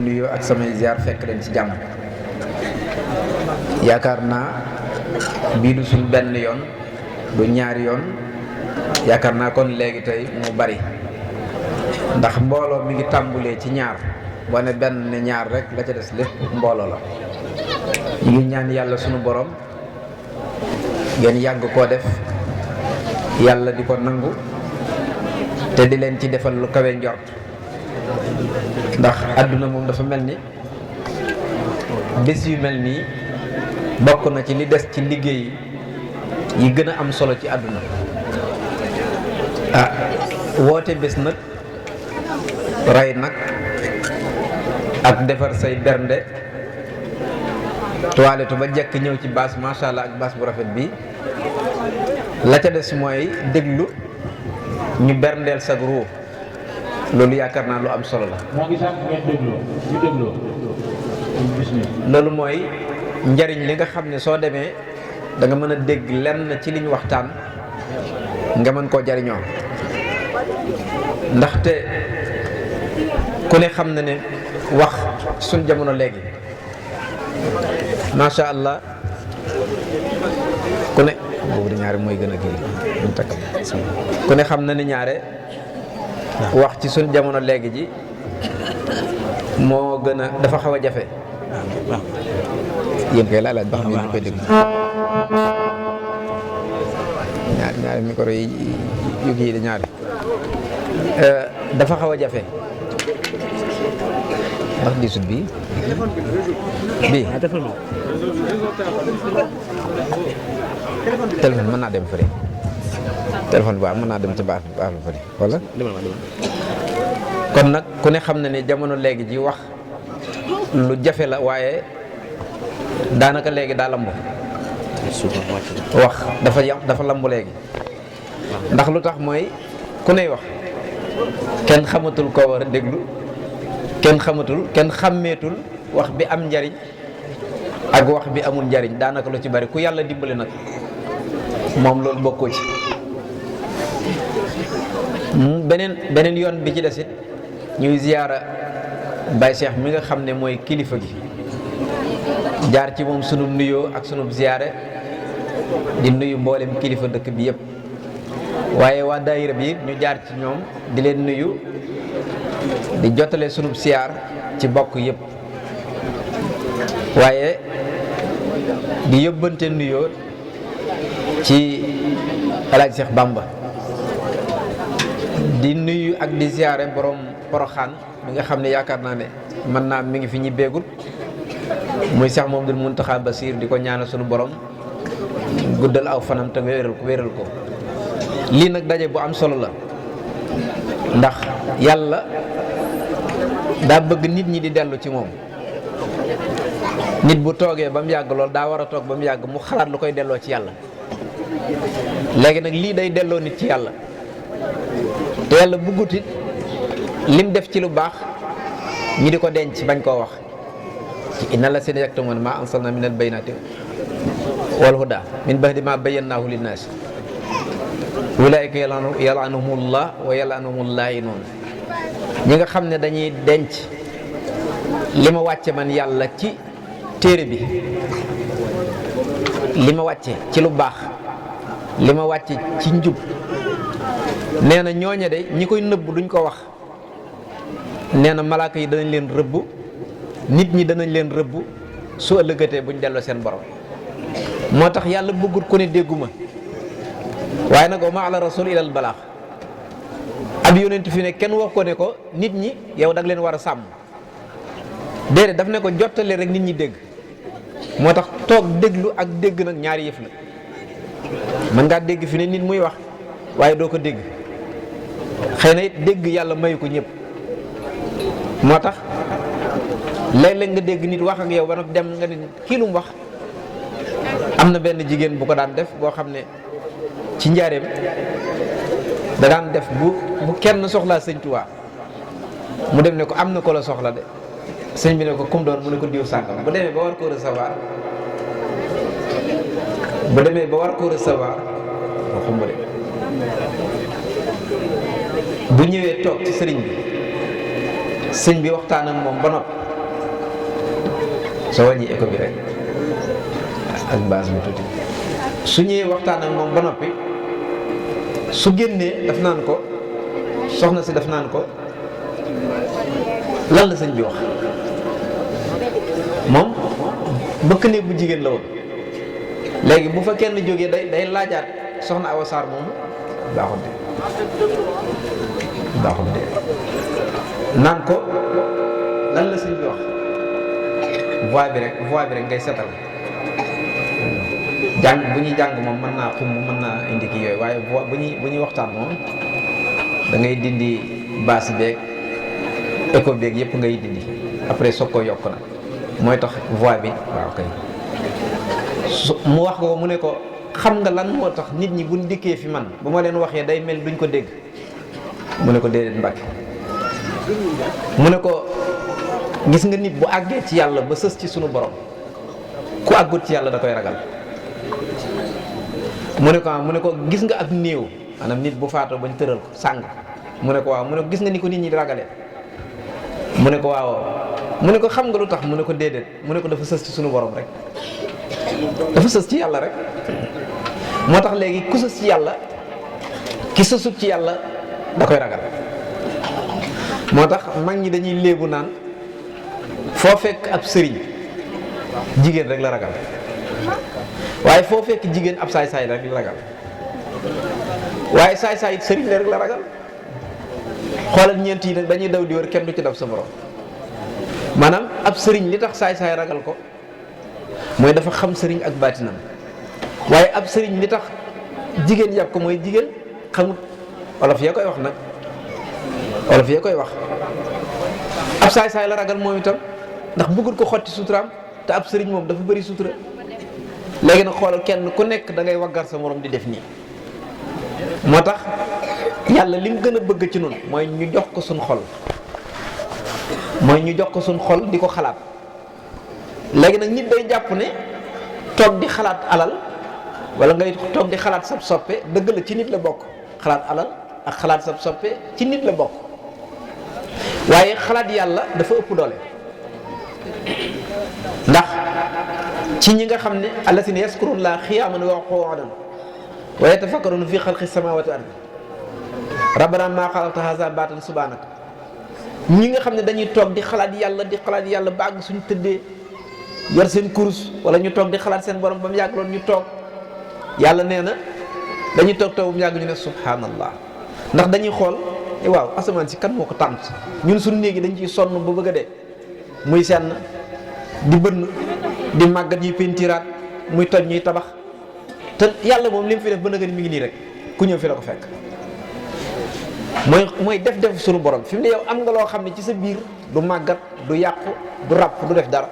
nuyoo ak samay ziar fekk leen ci jàmm. yaakaar naa bii du suñ benn yoon du ñaari yoon, yaakaar naa kon léegi tey mu bari ndax mbooloo mi ngi tàmbulee ci ñaar, boo ne benn ne ñaar rek la ca des lépp mbooloo la. ñu ngi ñaan yàlla sunu borom ngeen yàgg koo def, yàlla di ko nangu te di leen ci defal lu kawe njort, ndax àdduna moom dafa mel ni bés yu mel nii bokk na ci li des ci liggéey yi gën a am solo ci àdduna. Woote bés nag, rey nag ak defar say bernde, toilette ba jekk ñëw ci baas macha allah ak baas bu rafet bi, la ca des mooy déglu ñu berndeel sag ruu. loolu yaakaar naa lu am solo la. moo ngi sax ngeen dégloo loolu mooy njariñ li nga xam ne soo demee da nga mën a dégg lenn ci liñ waxtaan nga mën koo jariñoo. ndaxte ku ne xam na ne wax suñ jamono léegi macha allah ku ne boobu di ñaare mooy gën a kii ñu takk ku ne xam na ne ñaare wax ci suñ jamono léegi ji moo gën a dafa xaw a jafe. yéen koy laaj ba xam ne ñu koy déglu ñaari micro yi yu kii di ñaari dafa xaw a jafe ndax di sut bii téléphone mën naa dem fële téléphone bi waaw mën naa dem ci baax la fële wala kon nag ku ne xam na ne jamono léegi ji wax lu jafe la, waaye daanaka léegi daa lamb. wax dafa lamb léegi ndax lu tax mooy ku ney wax kenn xamatul koo war a déglu, kenn xàmmeetul wax bi am njariñ ak wax bi amul njariñ. daanaka lu ci bari ku yàlla dimbali nag moom loolu bokkoo ci. beneen yoon bi ci desit ñuy ziyaara Baye Cheikh mi nga xam ne mooy kilifa gi, jaar ci moom sunu nuyoo ak sunu ziyaare di nuyu mboolem kilifa dëkk bi yëpp, waaye waa daayira bi ñu jaar ci ñoom di leen nuyu, di jotale sunu siyaar ci bokk yëpp, waaye di yóbbante nuyoo ci Alaaji Cheikh Bamba, di nuyu ak di ziyaare borom Poroxaan mi nga xam ne yaakaar naa ne mën naa mi ngi fi ñibbeegul, muy Cheikh Mouhamadoul Mountakha Bassir, di ko ñaanal sunu borom guddal aw fanam te wéral ko. lii nag daje bu am solo la, ndax yàlla daa bëgg nit ñi di dellu ci moom. nit bu toogee ba mu yàgg lool daa war a toog ba mu yàgg mu xalaat lu koy delloo ci yàlla. léegi nag lii day delloo nit ci yàlla, te yàlla bëggut it lim def ci lu baax ñi di ko denc bañ koo wax. inna llaziina yaktumuna maa anzalnaa minal bayyinaati wal hudaa min ba'di maa bayyannaahu linnaasi ulaa'ika yal'anuhumullah wa yal'anuhumul laa'inuun. ñi nga xam ne dañuy denc li ma wàcce man yàlla ci téere bi, li ma wàcce ci lu baax, li ma wàcce ci njub, nee na ñooñe de ñi koy nëbb duñ ko wax. nee na malaaka yi danañ leen rëbb, nit ñi danañ leen rëbb su ëllëgatee buñ delloo seen borom. moo tax yàlla bëggut ku ne dégguma, waaye nag wa maa ala rasul ilal balaax. ab yonent fi ne kenn wax ko ne ko nit ñi yow dag leen war a sàmm, déedéet daf ne ko jottale rek nit ñi dégg. moo tax toog déglu ak dégg nag ñaari yëf la. mën ngaa dégg fi ne nit muy wax waaye doo ko dégg, xëy na it dégg yàlla mayu ko ñëpp. moo tax léeg-léeg nga dégg nit wax ak yow ba nag dem nga ne kii lu mu wax. am na benn jigéen bu ko daan def boo xam ne ci njaareem da daan def bu kenn soxlaa sëñ Tuubaa mu dem ne ko am na ko la soxla de. sëñ bi ne ko kum doon mu ne ko diw sàngam. bu demee ba war koo recevoir moo xumb de bu ñëwee toog ci sëriñ bi waxtaan ak moom ba noppi soo wàññi écho bi rek ak base bi tuuti su ñëwee waxtaan ak moom ba noppi su génnee daf naan ko soxna si daf naan ko lan la sëñ bi wax moom bëkk néeg bu jigéen la woon léegi bu fa kenn jógee day laajaat soxna Awa Sarr moomu baaxut de naan ko lan la sëñ bi wax voix bi rek ngay setal jàng bu ñuy jàng moom mën naa xumb mën naa indi kii yooyu waaye voix bu ñuy waxtaan moom da ngay dindi basse beeg écho beeg yëpp ngay dindi après soog ko yokk nag mooy tax voix bi waaw kay mu wax ko mu ne ko xam nga lan moo tax nit ñi buñ dikkee fi man bu ma leen waxee day mel duñ ko dégg mu ne ko déedéet Mbàkke mu ne ko gis nga nit bu àggee ci yàlla ba sës ci sunu borom ku àggut ci yàlla da koy ragal mu ne ko gis nga ak néew maanaam nit bu faatoo bañ tëral ko sàng mu ne ko waaw mu ne ko gis nga ni ko nit ñi di ragale mu ne ko waaw mu ne ko xam nga lu tax mu ne ko déedéet mu ne ko dafa sës ci sunu borom rek dafa sës ci yàlla rek moo tax léegi ku sës ci yàlla ki sësut ci yàlla da koy ragal moo tax mag ñi dañuy léebu naan foo fekk ab sëriñ jigéen rek la ragal waaye foo fekk jigéen ab saay-saay rek la ragal waaye saay-saay it sëriñ la rek la ragal xoolal ñeent yi nag dañuy daw di wër kenn du ci dab sa morom maanaam ab sëriñ li tax saay-saay ragal ko mooy dafa xam sëriñ ak baatinam waaye ab sëriñ li tax jigéen yàpp ko mooy jigéen xamut olof yee koy wax nag olof yee koy wax ab saay-saay la ragal moom itam ndax bëggul ko xotti suturaam te ab sëriñ moom dafa bëri sutura léegi nag xoolal kenn ku nekk da ngay waggar sa morom di def nii moo tax yàlla li mu gën a bëgg ci noonu mooy ñu jox ko suñ xol di ko xalaat léegi nag nit day jàpp ne toog di xalaat alal wala ngay toog di xalaat sab soppe dëgg la ci nit la bokk xalaat alal ak xalaat sab soppe ci nit la bokk waaye xalaat yàlla dafa ëpp doole ndax ci ñi nga xam ne allasina yaskurullaha xiyaaman wa qu'uudan wa yatafakkaruna fi xalqi samawati wal ardi rabbana maa xalaqta haza baatilan subhanaka ñi nga xam ne dañuy toog di xalaat yàlla ba àgg suñu tëddee yor seen kurus wala ñu toog di xalaat seen borom ba mu yàgg loolu ñu toog yàlla nee na dañuy toog ba mu yàgg ñu ne subhanallah ndax dañuy xool waaw asamaan si kan moo ko tànt ñun suñu néegi dañ ciy sonn ba bëgg a dee muy senn di bënn di màggat ñuy pentiraat muy toj ñuy tabax te yàlla moom li mu fi def ba nga ni mi ngi nii rek ku ñëw fi la ko fekk mooy def suñu borom fi mu ne yow am nga loo xam ne ci sa biir du màggat du yàqu du ràpp du def dara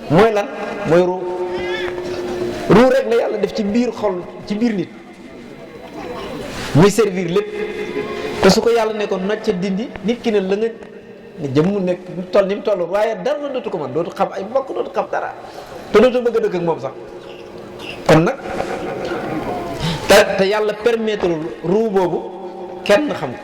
mooy lan mooy ruu rek la yàlla def ci biir xol ci biir nit muy servir lépp te su ko yàlla nekkoon nag ca dindi nit ki ne la nga ne jëm mu nekk toll ni mu toll waaye dara dootu ko man dootu xam ay mbokk dootu xam dara te dootu bëgg a dëkk ak moom sax kon nag te yàlla permettre ruu boobu kenn xam ko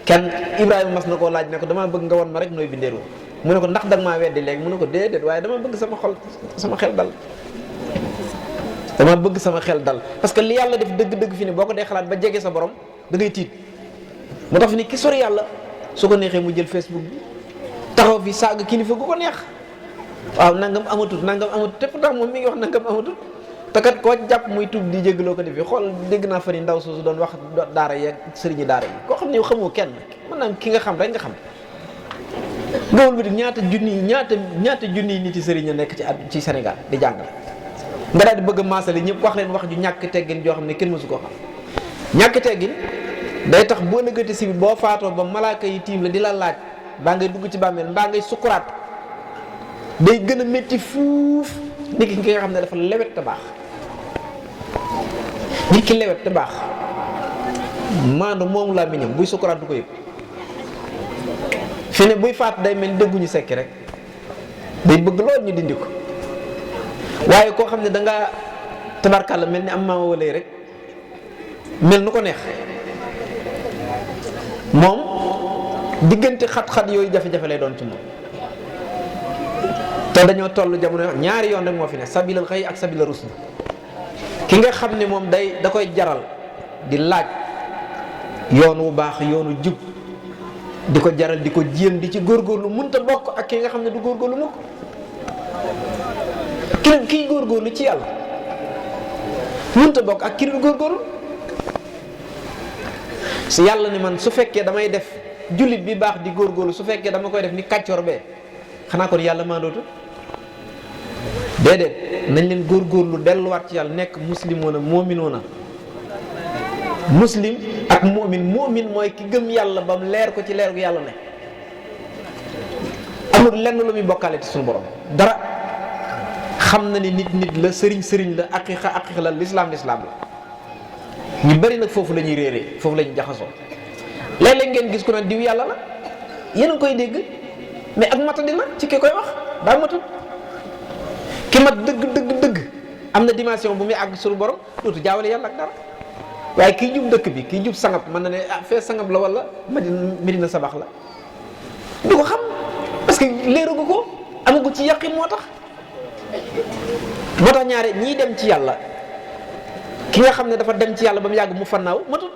kenn Ibrahima mas na koo laaj ne ko damaa bëgg nga won ma rek nooy bindee ruu mu ne ko ndax danga maa weddi léegi mu ne ko déedéet waaye dama bëgg sama xel dal dama bëgg sama xel dal parce que li yàlla def dëgg-dëgg fi ne boo ko dee xalaat ba jege sa borom da ngay tiit moo tax fi ni ki sori yàlla su ko neexee mu jël Facebook bi taxaw fi saaga kilifa gu ko neex waaw nangam amatut te pourtant moom mi ngi wax nangam amatut te kat koo jàpp muy tuub di jégaloo ko defee xool dégg naa fa ni ndaw soosu doon wax daara yeeg sëriñi daara yi koo xam ne yow xamoo kenn mën naa ki nga xam rek nga xam nga wëlbati ñaata junni nit yi sëriñ a nekk ci Sénégal di jàngale nga daal di bëgg a maasale ñëpp wax leen wax ju ñàkk teggin joo xam ne kenn mësu koo xam ñàkk teggin day tax boo nëggati si bi boo faatoo ba malaaka yi tiim la di la laaj mbaa ngay dugg ci bàmmeel mbaa ngay sukkuraat day gën a métti fuuf nit ki nga xam ne dafa lewet te baax nit ki lewet te baax maandu moomu laa miñam buy sukkuraat du ko yëg fi ne buy faatu day mel dëgguñu sekki rek day bëgg lool ñu dindi ko waaye koo xam ne dangaa tabarkàlla mel ni am maama walay rek mel nu ko neex moom diggante xat-xat yooyu jafe-jafe lay doon ci moom te dañoo toll jamono ñaari yoon rek moo fi ne sabilal xëy ak sabilal rusd. ki nga xam ne moom da koy jaral di laaj yoon wu baax yoonu jub di ko jaral di ko jéem di ci góorgóorlu mënta bokk ak ki nga xam ne du góorgóorlu mukk. kii góorgóorlu ci yàlla mënta bokk ak ki du góorgóorlu. si yàlla ne man su fekkee damay def jullit bi baax di góorgóorlu su fekkee dama koy def ni kàccoor bee xanaa kon yàlla maa dootu déedéet nañ leen góorgóorlu delluwaat ci yàlla nekk muslimoona mu'minoona. muslim ak mu'min mooy ki gëm yàlla ba mu leer ko ci leer gu yàlla ne amul lenn lu muy bokkaale ci suñu borom dara. xam na ni nit la sëriñ la aqiqa la lislaam la ñu bari nag foofu la ñuy réeree foofu la ñuy jaxasoo. léeg-léeg ngeen gis ku naan diw yàlla la yéen a koy dégg mais ak matadi la ci ki koy wax daa matut. ki mat dëgg am na dimension bu muy àgg suñu borom dootu jaawale yàlla ak dara. waaye kii jub dëkk bi kii jub sangab mën na ne fee sangab la wala Medina Sabax la du ko xam parce que leeragu ko amagu ci yaqin moo tax ñaare ñii dem ci yàlla ki nga xam ne dafa dem ci yàlla ba mu yàgg mu fannaaw matut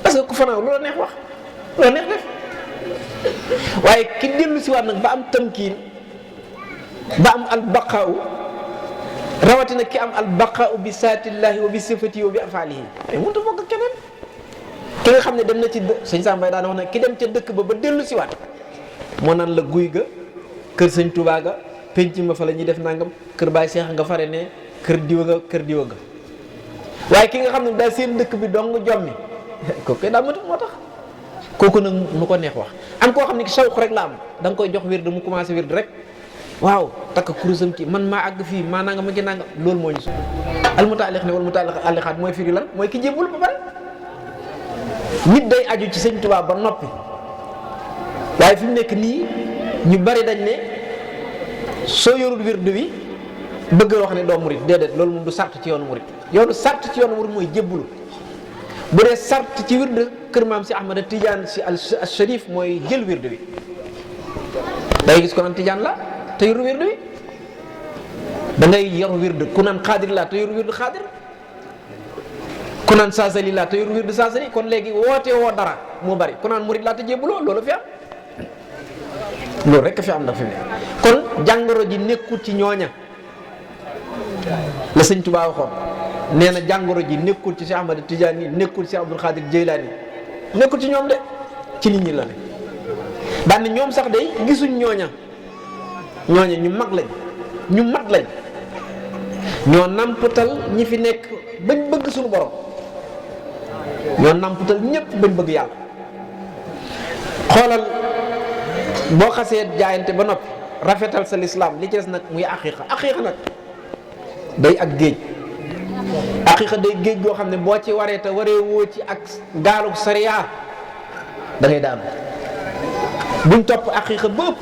parce que ku fannaaw loola neex wax loola neex def waaye ki dellu si waat nag ba am tamkiin ba am albaqaaw rawatina ki am albaqaaw bi saatillahi wa bi sifati wa bi afaalihi mais mënut a bokk ak keneen ki nga xam ne dem na ci sëñ Samba daana wax ne ki dem ca dëkk ba dellu si waat moo naan la guy ga kër sëñ Touba ga penc ma fa la ñuy def nangam kër Baay Seex nga fare ne kër diwa ga waaye ki nga xam ne daal seen dëkk bi dong jommi kooku daa matut moo tax kooku nag nu ko neex wax. am koo xam ne sawq rek la am da nga koy jox wird mu commencé wird rek waaw takk kurusam ci man maa àgg fii maa nangam ak nangam loolu moo ñu su almutaaliq ne wal mutaaliqaat mooy firi lan mooy ki jébbul ba pare. nit day aju ci sëñ Tuubaa ba noppi waaye fi mu nekk nii ñu bari dañ ne soo yorul wird wi bëgg wax ne doo murit déedéet loolu moom du sart ci yoonu murit sart ci yoonu murit mooy jébbulu. bu dee sart ci wird kër maam si Ahmada Tidiane si al Sharif mooy jël wird wi day gis ko naan Tidiane la te yoru wird wi da ngay yor wird ku naan xaadir la te yoru wird xaadir ku naan saasali laa te yor wirdu saasali kon léegi woote woo dara moo bari ku naan murid laa te jébbuloo loolu fi am loolu rek fi am nag fi mu ne kon jàngoro ji nekkul ci ñooña la sëñ Tuubaa waxoon nee na jàngoro ji nekkul ci Cheikh Ahmad Tidiane nekkul ci Abdul Xaadir Jeylaani nekkul ci ñoom de ci nit ñi la ne daan ne ñoom sax day gisuñ ñooña ñu mag lañ ñu mat lañ ñoo namputal ñi fi nekk bañ bëgg suñu borom ñoo namputal ñëpp bañ bëgg yàlla. xoolal boo xasee jaayante ba noppi rafetal sa lislaam li ci des nag muy aqiiqa nag day ak géej aqiiqa day géej goo xam ne boo ci waree te waree woo ci ak gaalu sariya da ngay daanu buñ topp aqiiqa ba ëpp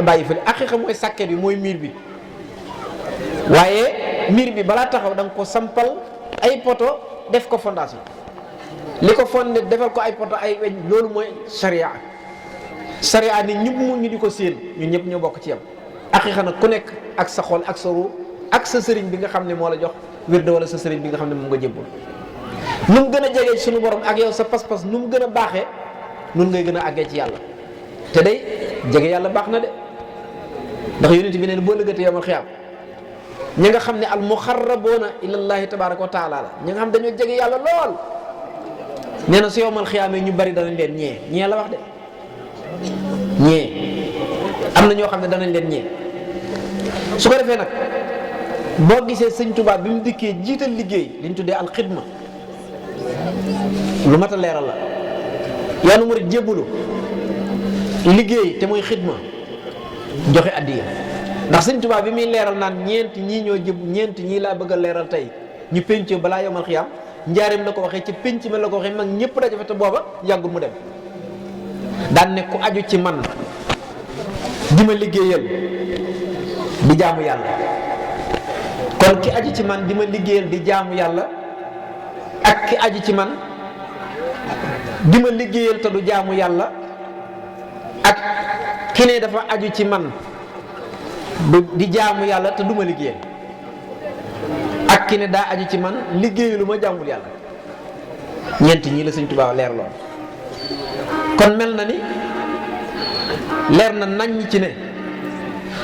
bàyyi fële aqiiqa mooy sàkket bi mooy miir bi waaye miir bi balaa taxaw da nga ko sampal ay poto def ko fondation li ko fondé defal ko ay poto ay weñ loolu mooy sariya ni ñëpp mu ñu di ko séen ñun ñëpp ñoo bokk ci yam aqiiqa nag ku nekk ak sa xol ak sa ru ak sa sëriñ bi nga xam ne moo la jox wirde wala sa sëriñ bi nga xam ne moom nga jébbul nu mu gën a jegee suñu borom ak yow sa pas-pas nu mu gën a baaxee nun ngay gën a àggee ci yàlla te day jege yàlla baax na de ndax yonent bi neen boo lëggatee yawmal xiyaam ñi nga xam ne al muxarraboona ilallahi tabaraka wa taala la ñi nga xam dañoo jege yàlla lool nee na su yawmal xiyaamee ñu bari danañ leen ñee la wax de ñee am na ñoo xam ne danañ leen ñee su ko defee nag boo gisee sëñ Tuubaa bi mu dikkee jiital liggéey li ñu tuddee alxidma lu mat a leeral la yoonu murid jébbulu liggéey te mooy xidma joxe addiya ndax sëñ Tuubaa bi muy leeral naan ñeent ñii ñoo ñeent ñii laa bëgg a leeral tey ñu penc balaa yomal xiyaam njaareem la ko waxee ci penc ma la ko waxee mag ñëpp daje fa te booba yàggul mu dem daan ne ku aju ci man di ma liggéeyal di jaamu yàlla kon ki aju ci man di ma liggéeyal di jaamu yàlla ak ki aju ci man di ma liggéeyal te du jaamu yàlla ak ki ne dafa aju ci man di jaamu yàlla te duma liggéeyal ak ki ne daa aju ci man liggéeyu lu ma jaamul yàlla. ñeent ñii la Sëñ Tuubaa leer lool kon mel na ni leer na naññ ci ne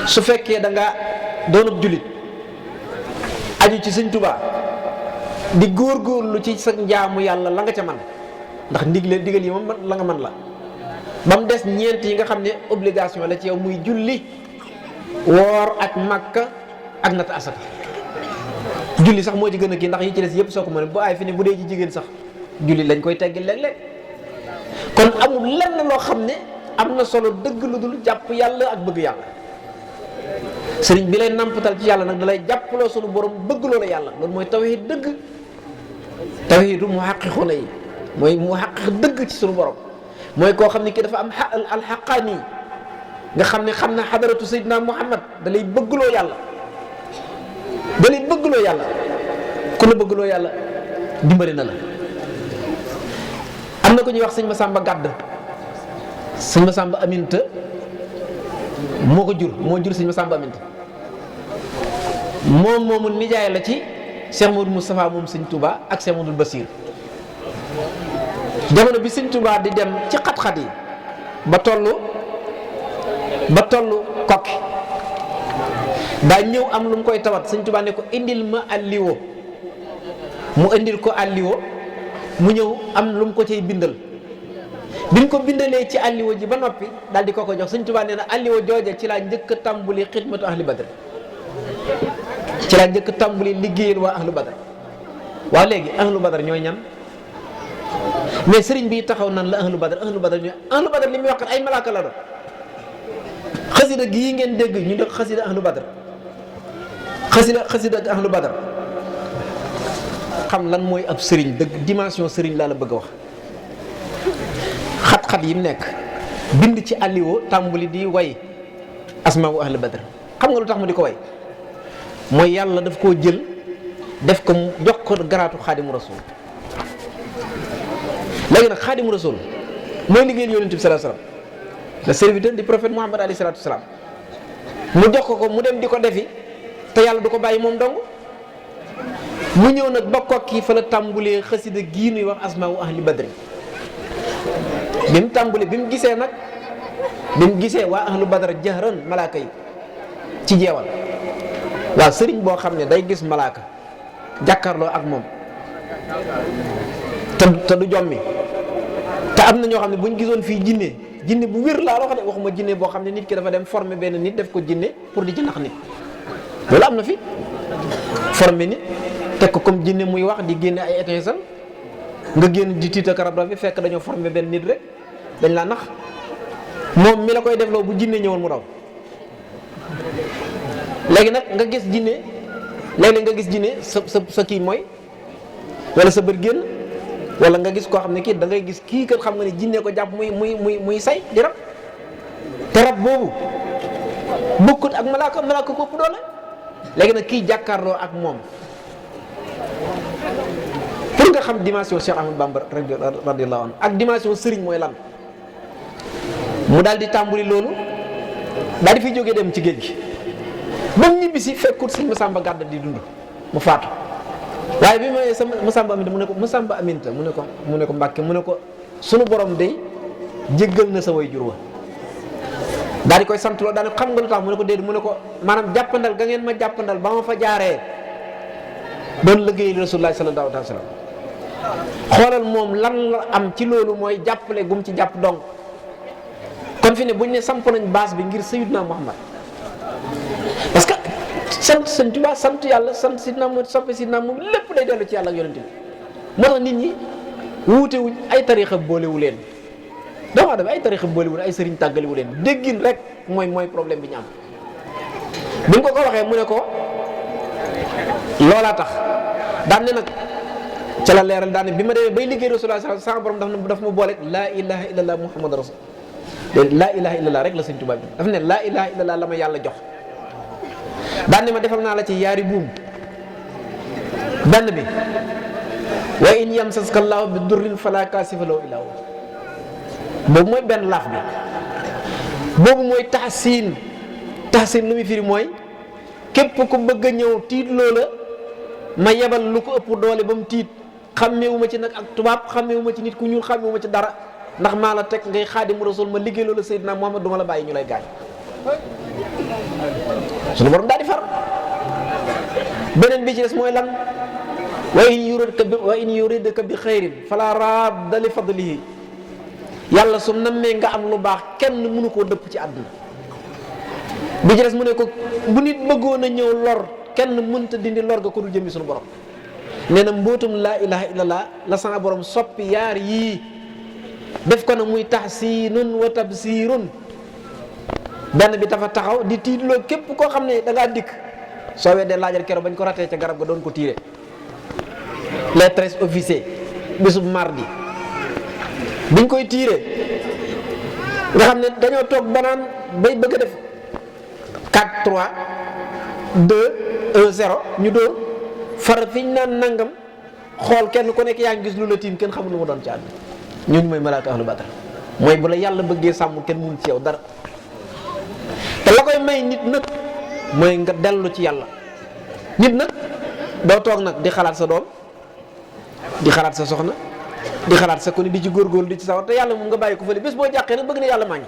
su fekkee da nga doonub jullit aju ci Sëñ Tuubaa di góorgóorlu ci sa njaamu yàlla la nga ca man ndax digal yi moom la nga man la ba mu des ñeent yi nga xam ne obligation la ci yow muy julli woor ak Makka ak natt asaka. julli sax moo ci gën a kii ndax yi ci des yëpp soo ko mënee bu ay fi ne bu dee ci jigéen sax julli lañ koy teggil léeg-léeg kon amul lenn loo xam ne am na solo dëgg lu dul jàpp yàlla ak bëgg yàlla. sëriñ bi lay nampatal ci yàlla nag da lay jàppaloo sunu borom bëgg loola yàlla loolu mooy tawhid dëgg. tawhidu mu xaqiquna yi mooy mu xaqiq dëgg ci sunu borom mooy koo xam ne kii dafa am alxaqaani nga xam ne xam na xadaratu Seydina Muhammad da lay bëggloo yàlla. da lay bëggloo yàlla ku la bëggloo yàlla dimbali na la. am na ko ñuy wax sëñ Masamba Gàdd sëñ Masamba Aminta moo ko jur moo jur sëñ Masamba Aminta moom moomu nijaay la ci Cheikh Modou Moustapha moom sëñ Touba ak Cheikh Modou Bassir. jamono bi sëñ Touba di dem ci xat-xat yi ba tollu kokki daa ñëw am lu mu koy tawat sëñ Touba ne ko indil ma alliwo mu indil ko alliwo mu ñëw am lu mu ko cay bindal bi ñu ko bindalee ci alliwo ji ba noppi daal di ko jox sëñ Touba nee na alliwo jooje ci laa njëkk a tàmbuli xidmatu ahli badr ci laa njëkk a tàmbuli liggéeyal waa ahlu badr. waaw léegi ahlu badr ñooy ñan mais sëriñ bi taxaw nan la ahlu badr ñooy ahlu badr li muy wax ay malaaka la doon. xasida gii ngeen dégg ñu def xasida ahlu badr xasida ak ahlu badr xam lan mooy ab sëriñ dëgg dimension sëriñ laa la bëgg a wax. xat-xat yi mu nekk bind ci alliwo tàmbuli di way asmaawu ahlu badr xam nga lu tax mu di ko way mooy yàlla daf koo jël def ko jox ko garaatu xaadimu rasul. léegi nag xaadimu rasul mooy liggéeyal yonent bi sallallahu alayhi wasallam le serviteur du prophète Muhammad alayhi salatu wasalam mu jox ko mu dem di ko defi te yàlla du ko bàyyi moom dong mu ñëw nag ba kokki fa la tàmbulee xasida gii nuy wax asmaawu ahli badri bi mu tàmbulee bi mu gisee nag bi mu gisee waa ahlu badar jahran malaaka yi ci jeewal waaw sëriñ boo xam ne day gis malaaka jàkkaarloo ak moom te du jommi te am na ñoo xam ne buñ gisoon fii jinne bu wér laa wax de waxuma jinne boo xam ne nit ki dafa dem former benn nit def ko jinne pour di ci nax nit loolu am na fi former nit teg ko comme jinne muy wax di génne ay étincelle nga génn di tiita karab bi fekk dañoo former benn nit rek dañ laa nax moom mi la koy defloo bu jinne ñëwoon mu daw. léegi nag nga gis jinne léeg-léeg nga gis jinne sa kii mooy wala sa bët génn wala nga gis koo xam ne kii da ngay gis kii kat xam nga ne jinne ko jàpp muy say di rab te rab boobu bokkut ak malaaka ko ëpp doole. léegi nag kii jàkkaarloo ak moom pour nga xam dimension Cheikh Ahmadou Bamba radiyallahu anhu ak dimension sëriñ mooy lan mu daal di tàmbali loolu daal di fi jógee dem ci géej gi ba mu ñibbisi fekkut sëñ Masamba Gàdd di dund mu faatu. waaye bi ma sa Masamba Aminta mu ne ko Masamba Aminta mu ne ko Mbàkke mu ne ko sunu borom day jéggal na sa way jur wa daal di koy sant loolu daal xam nga lu tax mu ne ko déedéet mu ne ko maanaam jàppandal ga ngeen ma jàppandal ba ma fa jaaree doon liggéey Rasulullah sallallahu alayhi wa sallam xoolal moom lan la am ci loolu mooy jàppale gum ci jàpp dong kon fi ne buñ ne samp nañ base bi ngir Sayyidina Muhammad parce que sant Sëñ Tuubaa sant yàlla sant Sayyidina Muhammad soppe Sayyidina Muhammad lépp day dellu ci yàlla ak yonent bi moo tax nit ñi wuute wuñ ay tariixa boolewu leen doomu aadama ay tariixa boolewu leen ay sëriñ tàggaliwu leen déggin rek mooy problème bi ñu am. bi mu ko waxee mu ne ko loolaa tax daan ne nag ca la leeral daan ne bi ma demee bay liggéey Rasulullah sama borom daf ma booleeg laa ilaha illallah muhammad rasul laa ilaha illallah rek la Sëñ Tuubaa bi daf ne laa ilaha illallah la ma yàlla jox. daan ne ma defal naa la ci yaari buum benn bi wa in yamsaska llaahu bi durrin fala kaasifa lahu illaa huwa boobu mooy benn laaf bi boobu mooy tahsin taxsin lu muy firi mooy képp ku bëgg a ñëw tiit loola ma yebal lu ko ëpp doole ba mu tiit xàmmewuma ci nag ak tubaab xàmmewuma ci nit ku ñuul xàmmewuma ci dara ndax maa la teg ngay xaadimu rasul ma liggéey loola Seydina Muhammad du ma la bàyyi ñu lay gaañ sunu borom daal di far. beneen bi ci des mooy lan wa in yuridka bi xayrin fala radda li fadlihi yàlla su nammee nga am lu baax kenn mënu koo dëpp ci àdduna bi ci des mu ne ko bu nit bëggoon a ñëw lor kenn mënta dindi lor ga ko dul jëmmi suñu borom nee na mbootum laa ilaha illallah la sama borom soppi yaar yii def ko na muy tahsinun wa tabsirun benn bi dafa taxaw di tiitloo képp koo xam ne da ngaa dikk soo weddee laajal keroog bañ ko ratee ca garab ga doon ko tiire les 13 officiers bisub mardi biñ koy tiire nga xam ne dañoo toog banaan bay bëgg a def 4 3 2 1 0 ñu dóor far fiñ naan nangam xool kenn ku nekk yaa ngi gis lu la tiim kenn xamul lu mu doon ci àdduna ñooñu mooy malaaka ahlu badar mooy bu la yàlla bëggee sàmm kenn mënul ci yow dara te la koy may nit nag mooy nga dellu ci yàlla nit nag doo toog nag di xalaat sa doom di xalaat sa soxna di xalaat sa ko ni di ci góorgóorlu di ci sawar te yàlla moom nga bàyyi ko fële bés boo jàqee nag bëgg na yàlla màññi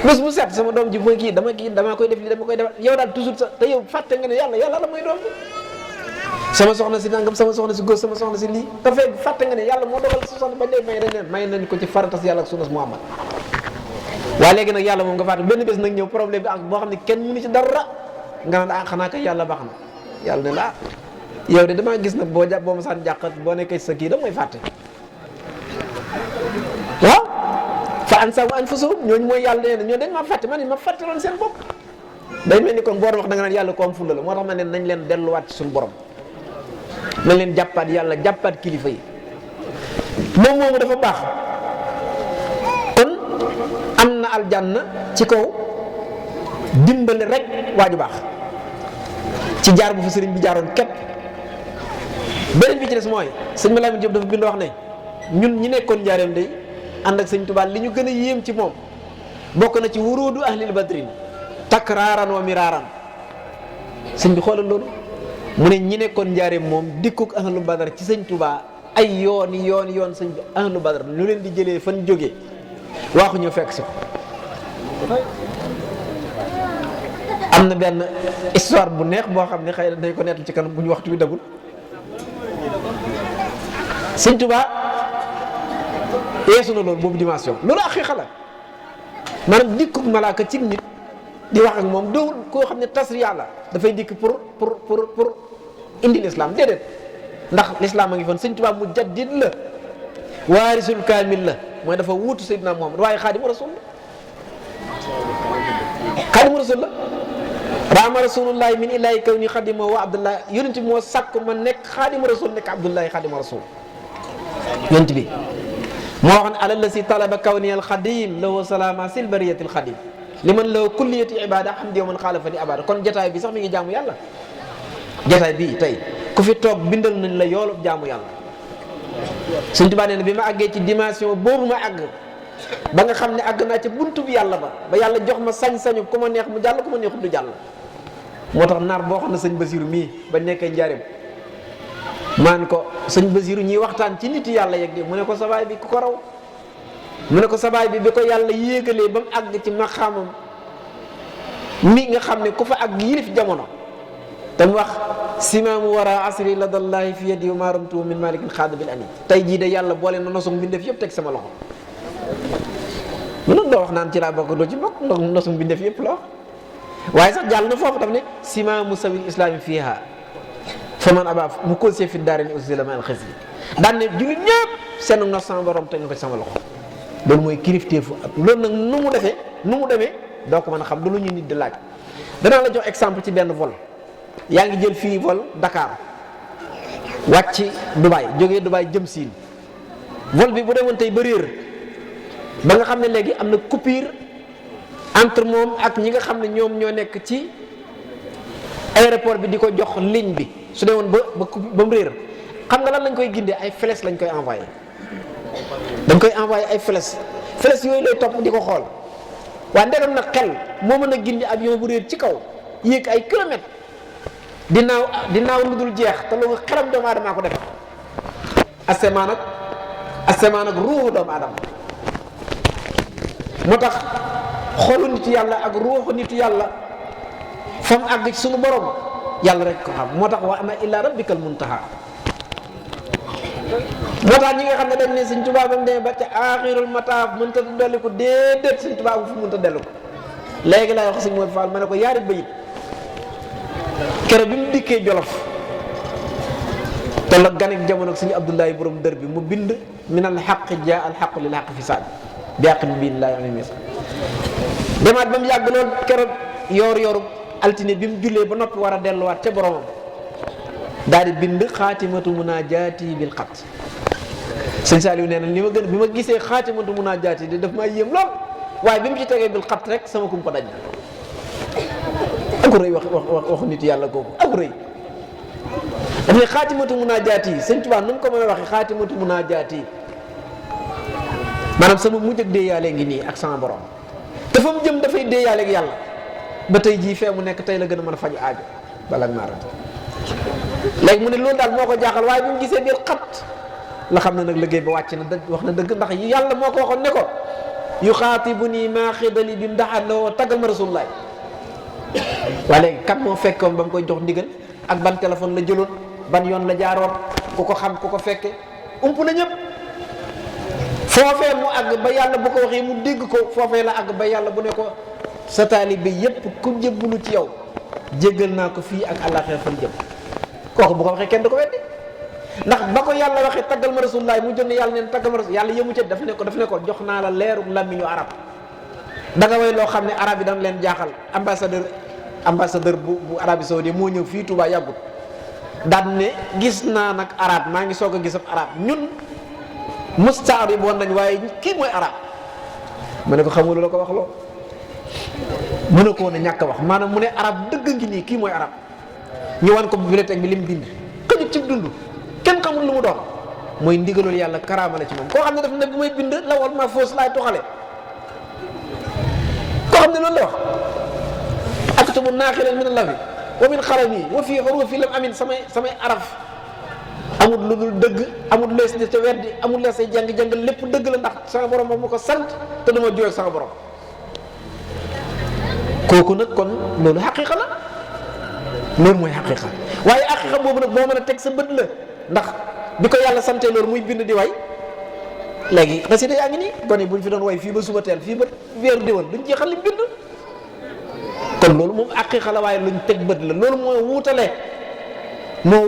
bés bu set sama doom ji mooy kii dama koy def li dama koy def yow daal toujours sa te yow fàtte nga ne yàlla la mooy doom bi sama soxna si nangam sama soxna si góor sama soxna si lii te fekk fàtte nga ne yàlla moo dogal sa soxna bañ lay may dañ leen may nañ ko ci faratas yàlla ak sunnas Muhammad waaye léegi nag yàlla moom nga fàtte benn bés nag ñëw problème bi ak boo xam ne kenn mënu ci dara nga naan xanaa kay yàlla baax na yàlla ne la yow de damaa gis nag boo ma saan jàqat boo nekkee sa kii da mooy fàtte waaw fa ansahum anfusahum ñooñu mooy yàlla nee na ñoo dañ ma fàtte man ma fàtte loon seen bopp day mel ni kon boo doon wax da nga naan yàlla ko am fulla la moo tax ma ne nañ leen delluwaat ci suñu borom nañ leen jàppaat yàlla jàppaat kilifa yi moom moomu dafa baax kon am na aljanna ci kaw dimbali rek waaju baax ci jaar bu fa sëriñ bi jaaroon képp beneen bi ci des mooy sëñ Malamine Diop dafa bind wax ne ñun ñi nekkoon njaareem day ànd ak sëñ Tuubaa li ñu gën a yéem ci moom bokk na ci wuruudu ahlil badrin takraaran wa miraaran sëñ bi xoolal loolu mu ne ñi nekkoon njaareem moom dikkuk ahlu badar ci sëñ Tuubaa ay yoon sëñ bi ahlu badar ñu leen di jëlee fan jógee waaxu ñu fekk si ko am na benn histoire bu neex boo xam ne xëy na dañ ko nettal ci kanam bu ñu waxtu wi dagul sëñ Tuubaa yeesu na loolu boobu dimension loolu aqiiqa la maanaam dikkuk malaaka ci nit di wax ak moom doo koo xam ne tasriya la dafay dikk pour indi l'islam déedéet ndax l'islam a ngi fan sëñ Tuubaa mujaddid la waarisul kaamil la mooy dafa wuutu Seydina Muhammad waaye xaadimu rasul la raama rasulullahi min ilahi kaw ni xadima wa abdullah yonent bi moo sàkk ma nekk xaadimu rasul nekk abdullahi xaadimu rasul yonent bi moo wax ne alal si talaba kawni al xadim lahu salaama sil bariyati al xadim liman lahu kulliyati ibada hamdi man xaalafani abada kon jataay bi sax mi ngi jaamu yàlla jataay bi tey ku fi toog bindal nañ la yoolub jaamu yàlla Sëñ Tuubaa nee na bi ma àggee ci dimension boobu ma àgg ba nga xam ne àgg naa ci buntu bi yàlla ba yàlla jox ma sañ-sañu ku ma neex mu jàll ku ma neexut du jàll moo tax naar boo xam ne sëñ Basiru mii ba nekkee njaareem maan ko sëñ Basiru ñuy waxtaan ci nit yàlla yegg mu ne ko sabaay bi ku ko raw mu ne ko sabaay bi ko yàlla yéegalee ba mu àgg ci maqaamam mi nga xam ne ku fa àgg yilif jamono te mu wax simaamu wara asri la dallahi fi yadi wa ma ramtu min malikin xaada bil ani tey jii de yàlla boole na nosum bindeef yëpp teg sama loxo mënoon doo wax naan ci laa bokk doo ci bokk ndax nosum bindeef yëpp la wax waaye sax jàll na foofu daf ne simaamu sawil islami fiha fa man aba mu kosee fi daari ni aussi la mal xis yi daan ne jullit ñëpp seen nos sama borom teg na ko ci sama loxo loolu mooy kilifteefu ak loolu nag nu mu demee doo ko mën a xam du lu ñu nit di laaj danaa la jox exemple ci benn vol yaa ngi jël fii vol Dakar wàcc Dubaï jógee Dubaï jëm Siin vol bi bu demoon tey ba réer ba nga xam ne léegi am na coupure entre moom ak ñi nga xam ne ñoom ñoo nekk ci aéroport bi di ko jox ligne bi su demoon ba mu réer xam nga lan lañ koy gindee ay flèches lañ koy envoyé dañ koy envoyé ay flèches yooyu lay topp di ko xool waaye ndegam nag xel moo mën a gindi avion bu réer ci kaw yéeg ay kilomètres di naaw lu dul jeex te loolu xelam doomu aadama ko defal asamaan ak ruuxu doomu aadama moo tax xolu nitu yàlla ak ruuxu nitu yàlla fa mu àgg ci suñu borom yàlla rek ko xam moo tax wa ana illa rabbikal muntaha moo tax ñi nga xam ne dañ ne Sëñ Tuubaa ba mu demee ba ca aaxirul mataaf mënta dellu ko déedéet Sëñ Tuubaa fu mënta dellu ko léegi laay wax Sëñ Moodu Fall ma ne ko yaari bayit keroog bi mu dikkee Jolof te la ganek jamono ak Sëñ Abdoulaye borom dër bi mu bind minal xaq jaa al xaq lil xaq fi saad bi àqin bii laa yoon mis demaat ba mu yàgg loolu keroog yoor altine bi mu jullee ba noppi war a delluwaat ca boromam daal di bind xaatimatu munaajaati bil xat sëñ Saliou nee na li ma gën bi ma gisee xaatimatu munaajaati di daf maa yéem lool waaye bi mu ci tegee bil xat rek sama kum ko daj na ak rëy wax nit yàlla kooku ak rëy daf ne xaatimatu munaajaati yi sëñ Tuubaa nu mu ko mën a waxee xaatimatu munaajaati yi maanaam sama mujj ak déeyaale ngi nii ak sama borom dafa mu jëm dafay déeyaale ak yàlla ba tey jii fee mu nekk tey la gën a mën a faju aajo bala ak maarat léegi mu ne loolu daal moo ko jaaxal waaye bi mu gisee biir xat la xam ne nag liggéey ba wàcc na dëgg wax na dëgg ndax yàlla moo ko waxoon ne ko yu xaatibu nii maa xidali bi mu daxaat la woo taggal ma rasulullaay waaye léegi kat moo fekkoon ba mu koy jox ndigal ak ban téléphone la jëloon ban yoon la jaaroon ku ko xam ku ko fekke ump na ñëpp foofee mu àgg ba yàlla bu ko waxee mu dégg ko foofee la àgg ba yàlla bu ne ko sa taalibe yépp ku jébbalu ci yow jéggal naa ko fii ak àllaaxira fan jëm kooku bu ko waxee kenn du ko weddi ndax ba ko yàlla waxee taggal ma rasulullaay mu jóg ne yàlla neen taggal ma rasul yàlla yëmu ca daf ne ko jox naa la leeru làmmiñu arab da nga way loo xam ne arab yi dana leen jaaxal ambassadeur bu Arabie Saoudite moo ñëw fii Touba yàggut daan ne gis naa nag arab maa ngi soog a gisab arab ñun mustaar yi boon nañ waaye kii mooy arab ma ne ko xamul la ko wax loo mën na ko woon a ñàkk a wax maanaam mu ne arab dëgg ngi nii kii mooy arab ñu wan ko bibliothèque bi lim bind xëjut ci dund kenn xamul lu mu doon mooy ndigalul yàlla karaama la ci moom koo xam ne daf ne bu may bind la war ma foos laay toxale koo xam ne loolu la wax aktubu naaxilan min allafi wa min xalami wa fii xurufi lam amin samay araf amul lu dul dëgg amul lees di ca weddi amul lees ay jàng lépp dëgg la ndax sama borom moom mu ko sant te dama jóoy sama borom kooku nag kon loolu xaqiiqa la loolu mooy xaqiiqa waaye xaqiiqa boobu nag moo mën a teg sa bët la ndax bi ko yàlla sante loolu muy bind di way léegi xasida yaa ngi nii gone buñ fi doon way fii ba suba teel fii ba weeru déwén duñ jeexal lim bind kon loolu moom xaqiiqa la waaye luñ teg bët la loolu moo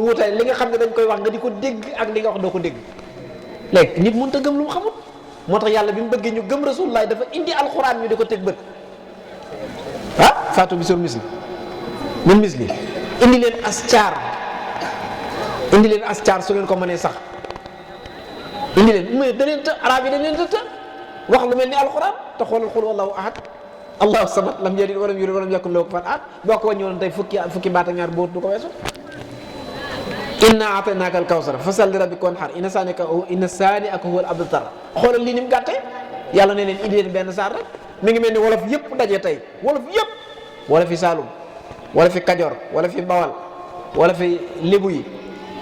wuutale li nga xam ne dañ koy wax nga di ko dégg ak li nga wax doo ko dégg léegi nit mënut a gëm lu mu xamut moo tax yàlla bi mu bëggee ñu gëm rasulullah dafa indi alxuraan ñu di ko teg bët faatu bi sur misli min misli indi leen as caar su leen ko mënee sax indi leen mais da leen të arab yi dañ leen të wax lu mel ni alxuraan te xoolal xul wallahu ahad allahu samad lam yalid walam yulad walam yakun lahu kufuwan ahad boo ko wàññi woon tey fukki baat ak ñaar boo du ko weesu inna ataynaaka al kawsar fasal li rabbika wanhar inna saani'aka huwal abtar xoolal lii ni mu gàttee yàlla ne leen indi leen benn saar rek mi ngi mel ni wolof yëpp daje tey wolof yëpp wala fi Saalum wala fi Kajoor wala fi Bawal wala fi Lébu yi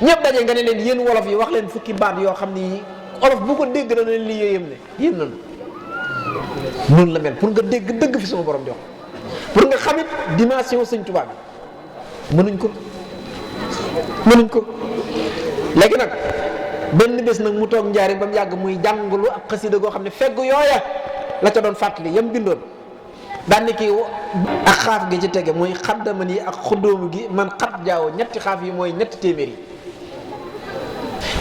ñëpp daje nga ne leen yéen wolof yi wax leen fukki baat yoo xam ni olof bu ko dégg na leen lii yéem ne yéem nañu noonu la mel pour nga dégg dëgg fi sama borom di wax pour nga xamit dimension Sëñ Tuubaa bi mënuñ ko léegi nag benn bés nag mu toog njaari ba mu yàgg muy jàngulu ak xasida goo xam ne feggu yooya la ca doon fàttali yam bindoon daan ni kii ak xaaf gi ci tege mooy xaddaman yi ak xuddóomu gi man xat jaawo ñetti xaaf yi mooy ñetti téeméer yi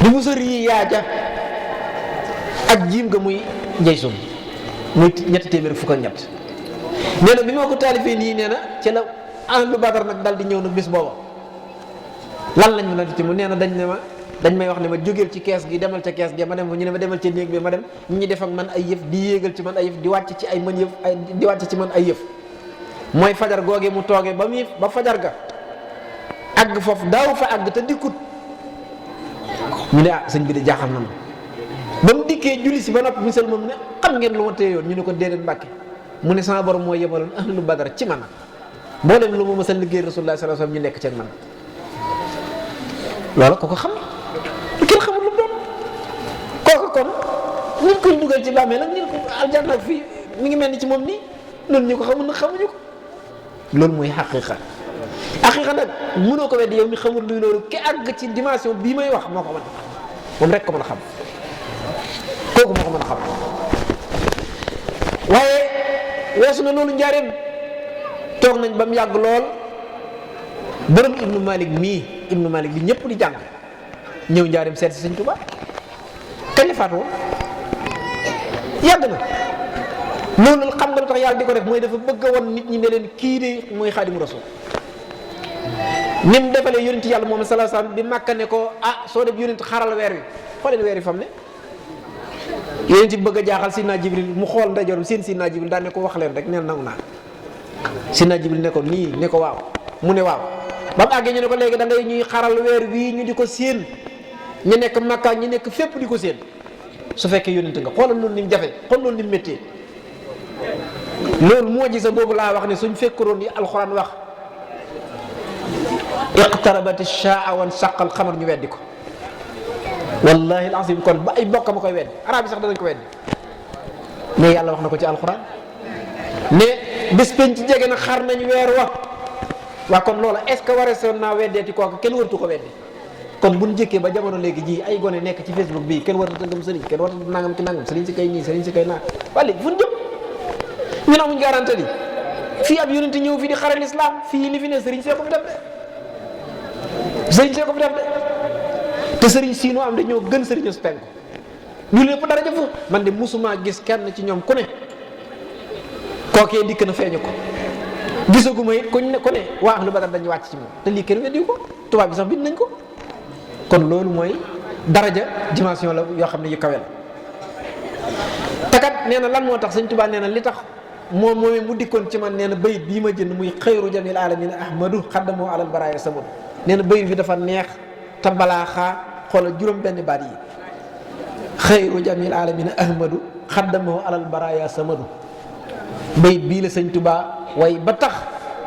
di mu sër yi yaaja ak jiim nga muy njey sum muy ñetti téeméer fukk ak ñett nee na bi ma ko taalifee nii nee na ci la ahlu badar nag dal di ñëw nag bis booba lan lañ ma la ci mu nee na dañ may wax ne ma jógeel ci kees gi demal ca kees gi ma dem ñu ne ma demal ca néeg bi ma dem ñi def ak man ay yëf di yéegal ci man ay yëf di wàcc ci ay man yëf di wàcc ci man ay yëf mooy fajar googee mu toogee ba fajar ga àgg foofu daaw fa àgg te dikkut ñu ne sëñ bi de jaaxal na ma ba mu dikkee julli si ba noppi misal moom ne xam ngeen lu ma téye yoon ñu ne ko déedéet Mbàkke mu ne sama borom moo yebaloon ahlu badar ci man mboolem lu ma mës a liggéey rasulullah sallallahu alayhi wasallam ñu nekk ci ak man loolu ko xam kenn xamul lu doon kooku kon ñu koy dugal ci bàmmeel nag ñu ko aljanna ak fii mi ngi mel ni ci moom nii noonu ñu ko xamul nag xamuñu ko loolu mooy xaqiqa nag mënoo ko weddi yow mi xamul luy loolu ki àgg ci dimension bii may wax moo ko mën moom rek ko mën a xam kooku moo ko mën a xam waaye weesu na loolu njaareem toog nañ ba mu yàgg lool borom ibnu malik bi ñëpp di jàng ñëw njaareem seet si sëñ Tuubaa kañ la faatu woon yàgg na loolu xam nga lu tax yàlla di ko def mooy dafa bëgg a won nit ñi ne leen kii de mooy xaadimu rasul ni mu defalee yonent yàlla moom sallallahu alayhi wasallam bi Màkka ne ko soo def yonent xaral weer wi xooleen weer wi fam ne yonent bi bëgg a jaaxal Sidna Jibril mu xool ndeyjooram seen Sidna Jibril daan ne ko wax leen rek neen nangu naa Sidna Jibril ne ko nii ne ko waaw mu ne waaw ba mu àggee ñu ne ko léegi da ngay ñuy xaral weer wii ñu di ko séen ñu nekk Makka ñu nekk fépp di ko séen su fekkee yonent nga xoolal loolu ni mu jafe xool loolu ni mu méttee loolu moo gisa boobu laa wax ne suñ fekkuroon yi alxuraan wax iqtarabati shaa wan saqal xamar ñu weddi ko wallahi alazim kon ba ay bokk ma koy weddi arab yi sax danañ ko weddi mais yàlla wax na ko ci alxuraan ne bés penc ci jege na xar nañ weer waa kon loola est ce que waree soon naa weddeeti kooku kenn waratu ko weddi kon buñ jëkkee ba jamono léegi ji ay gone nekk ci Facebook bii kenn waratu tëngam sëriñ kenn waratu nangam ki nangam sëriñ si kay nii sëriñ si kay naa wala fu ñu jëm ñun amuñ garantie di fii ab yonent ñëw fii di xaral islam fii li fi ne sëriñ see ko fi def de sëriñ see ko fi def de te sëriñ siinoo am dañoo gën sëriñu su penku ñu lépp dara jëf man de musuma gis kenn ci ñoom ku ne kookee dikk na feeñu ko gisaguma it ku ne waa ahlu badar dañuy wàcc ci moom te lii kenn weddi ko tubaab bi sax bind nañ ko kon loolu mooy daraja dimension la yoo xam ne yu kawe la te kat nee na lan moo tax sëñ Tuubaa nee na li tax moom moomee mu dikkoon ci man nee na bayit bii ma jënd muy xayru jamil alamin ahmadu xaddamoo alal baraaya samad nee na bayit bi dafa neex te balaaxaa xoolal juróom benn baat yi xayru jamil alamin ahmadu xaddamoo alal baraaya samadu bayit bii la sëñ Tuubaa way ba tax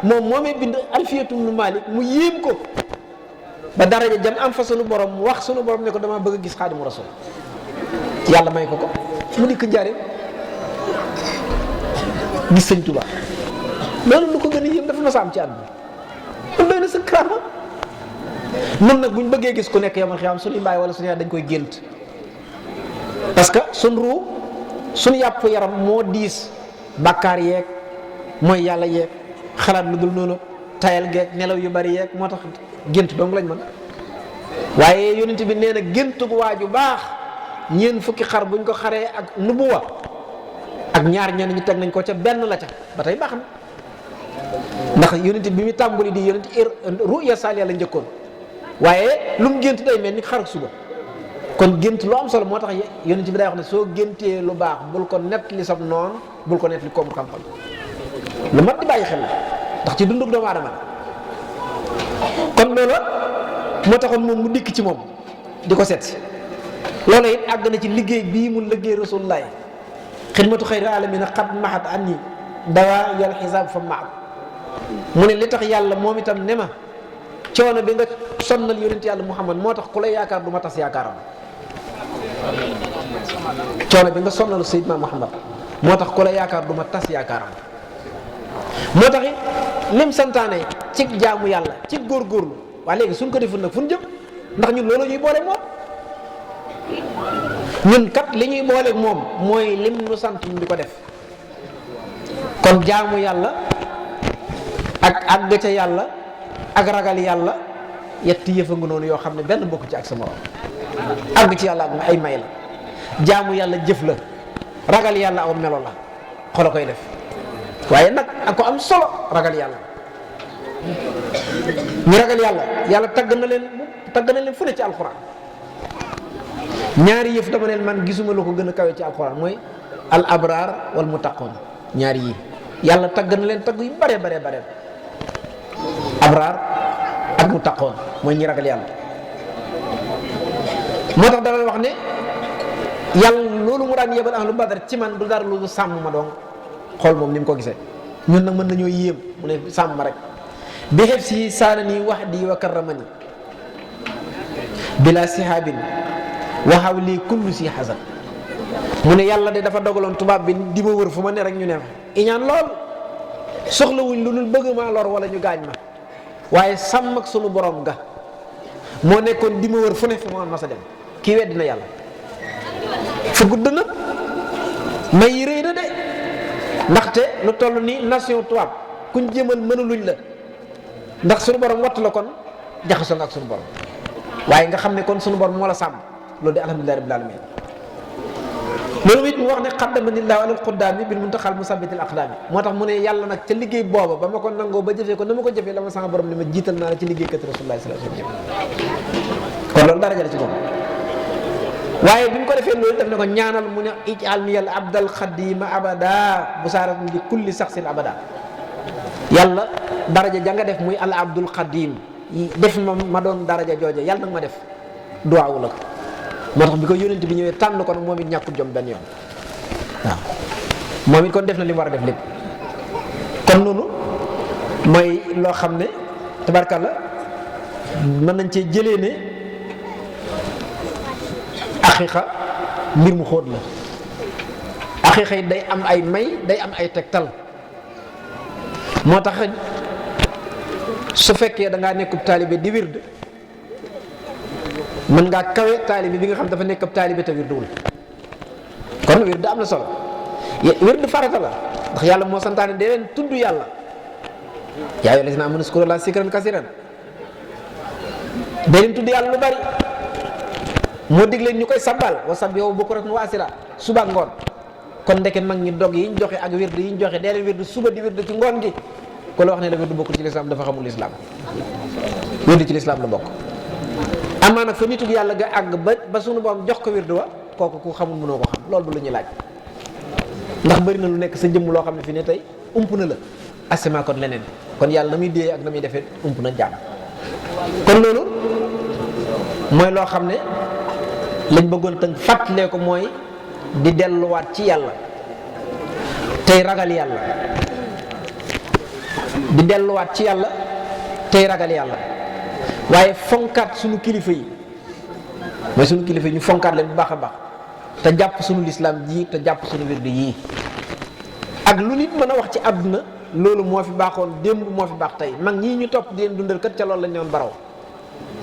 moom moomee bind alfiyatum lu Maalik mu yéem ko ba daraja jam am fa sunu borom mu wax sunu borom ne ko dama bëgg a gis xaadimu rasul yàlla may ko mu dikk njariñ gis sëñ Tuubaa loolu lu ko gën a yéem dafa mas a am ci àdduna kon doy na sa karaama nun nag buñ bëggee gis ku nekk yamal xiyaam suñu mbaay wala suñu yaay dañ koy gént parce que suñ ruu suñu yàpp yaram moo diis bàkkaar yeeg mooy yàlla yeeg xalaat lu dul noonu tayal geeg nelaw yu bari yeeg moo tax gént dong lañ mën waaye yonent bi nee na géntu bu waaju baax ñeen fukki xar buñ ko xaree ak nubuwa ak ñaar ñenn ñu teg nañ ko ca benn la ca ba tey baax na ndax yonent bi mu tàmbali di yonent ruya saaliya la njëkkoon waaye lu mu gént day mel ni xar suba kon gént lu am solo moo tax yonent bi day wax ne soo géntee lu baax bul ko nett li sab noonu bul ko nett li koomu xam-xam lu mat di bàyyi xel la ndax ci dundug doomu aadama kon loolu moo taxoon moom mu dikk ci moom di ko seet loolu it àgg na ci liggéey bii mu liggéey rasulullahi xidmatu xayri alamina xat maxat anni dawaa yal xisaab fa maat mu ne li tax yàlla moom itam ne ma coono bi nga sonnal yonent yàlla muhammad moo tax ku lay yaakaar du ma tas yaakaaram coono bi nga sonnal Seydina Muhammad moo tax ku lay yaakaar du ma tas yaakaaram moo tax it lim santaane ci jaamu yàlla ci góorgóorlu waa léegi suñ ko deful nag fu ñu jëm ndax ñun loolu ñuy boole moom ñun kat li ñuy boole moom mooy lim nu sant ñu di ko def kon jaamu yàlla ak àgg ca yàlla ak ragal yàlla yetti yëfa nga noonu yoo xam ne benn bokk ci ak sa morom àgg ci yàlla ak ay may la jaamu yàlla jëf la ragal yàlla aw melo la xolo koy def waaye nag ak ko am solo ragal yàlla ñu ragal yàlla tagg na leen fu ne ci alxuraan ñaari yëf dama leen man gisuma lu ko gën a kawe ci alxuraan mooy al abraar wal muttaqoon ñaari yi yàlla tagg na leen tagg yu bare abraar ak muttaqoon mooy ñi ragal yàlla moo tax dara wax ne yàlla loolu mu daan yebal ahlu badar ci man du dara lu sàmm ma doon xool moom ni mu ko gisee. ñun nag mën nañoo yéem mu ne sàmm rek bi xef si saana nii wax di wa karramani bila sihaabin waxaw lii kullu si xasan mu ne yàlla de dafa dogaloon tubaab bi di ma wër fu ma ne rek ñu ne fa iñaan lool soxlawuñ lu dul bëgg maa lor wala ñu gaañ ma waaye sàmm ak sunu borom ga moo nekkoon di ma wër fu ne fi ma mas a dem kii weddi na yàlla fu gudd na may yi rëy na de ndaxte lu toll ni nation tubaab kuñ jëmal mënuluñ la ndax sunu borom wattu la kon jaxasoo nga ak sunu borom waaye nga xam ne kon sunu borom moo la sàmm loolu de alhamdulilah rabbil alamin loolu it mu wax ne xaddamanillahu alal quddaami bil muntaxal musabbitil aqdaami moo tax mu ne yàlla nag ca liggéey booba ba ma ko nangoo ba jëfee ko na ma ko jëfee la ma sama borom ne ma jiital naa la ci liggéey kat rasulullah sallallahu alayhi wasallam kon loolu daraja la ci moom waaye bi mu ko defee loolu def ne ko ñaanal mu ne ij'al niyal abdal xadima abada bu saaratan li kulli saxsin abada yàlla daraja ja nga def muy al abdul xadim def ma doon daraja jooje yàlla nag ma def duwaawu la ko moo tax bi ko yónent bi ñëwee tànn ko nag moom it ñàkkul jom benn yoon waaw moom it kon def na li mu war a def lépp kon noonu mooy loo xam ne tabarkalla mën nañ cee jëlee ne aqiqa mbir mu xóot la aqiqa yi day am ay may day am ay tegtal moo tax su fekkee da ngaa nekkub taalibe di wird mën ngaa kawe taalibe bi nga xam dafa nekk ab taalibe te wirduwul kon wird am na solo wird farata la ndax yàlla moo santaane dee leen tudd yàlla yaa ayyuhal lazina aamanu uzkuru llaaha zikran kasiiran dee leen tudd yàlla lu bari moo dig leen ñu koy sabbal wa sabbihu bukratan wa asiila suba ak ngoon kon ndeke mag ñi dog yi ñu joxe ak wird yi ñu joxe dee leen wird suba di wird ci ngoon gi ko la wax ne la wird bokkul ci lislaam dafa xamul lislaam wird ci lislaam la bokk amaa nag fa nitug yàlla ga àgg ba sunu borom jox ko wird wa kooku ku xamul mënoo ko xam loolu bu la ñuy laaj ndax bëri na lu nekk sa jëmm loo xam ne fi ne tey ump na la asema kon leneen kon yàlla na muy déeyee ak na muy defee ump na jàmm kon loolu mooy loo xam ne lañ bëggoon tënk fàttalee ko mooy di delluwaat ci yàlla tey ragal yàlla di delluwaat ci yàlla tey ragal yàlla waaye fonkaat sunu kilifa yi mooy sunu kilifa yi ñu fonkaat leen bu baax a baax te jàpp sunu lislaam ji te jàpp sunu wird yii ak lu nit mën a wax ci àdduna loolu moo fi baaxoon démb moo fi baax tey mag ñii ñu topp di leen dundal kat ca loolu lañ ñoon baraw